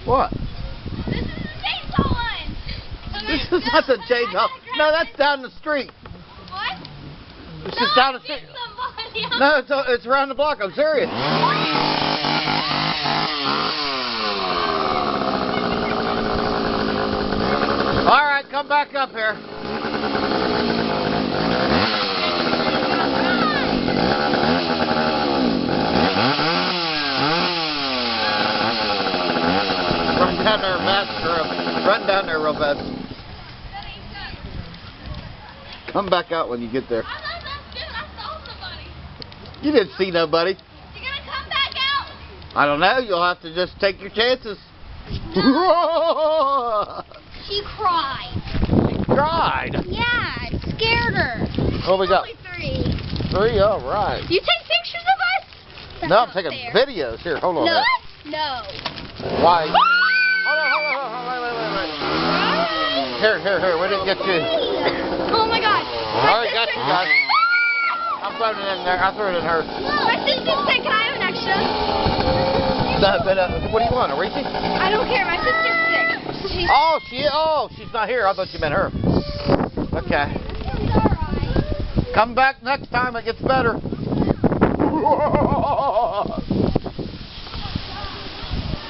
What? This is the chainsaw one. This is not the chainsaw. No, that's down the street. What? It's just down the street. No, it's around the block. I'm serious. All right, come back up here. Run down there fast, girl. Run down there real fast. Come back out when you get there. You didn't see nobody. You're gonna come back out? I don't know. You'll have to just take your chances. She cried. She cried. Yeah, it scared her. What we got? Only 3. 3? All right. You take pictures of us? That's No, I'm not taking fair. videos. Here, hold on. No. No. Why? Hold on. Wait. Here. We didn't get you. Oh my God. All right, got you guys. I'm throwing it in there. I threw it in her. My sister's sick. Can I have an extra? No, but what do you want, a Reese? I don't care. My sister's sick. She's not here. I thought you meant her. Okay. Come back next time. It gets better.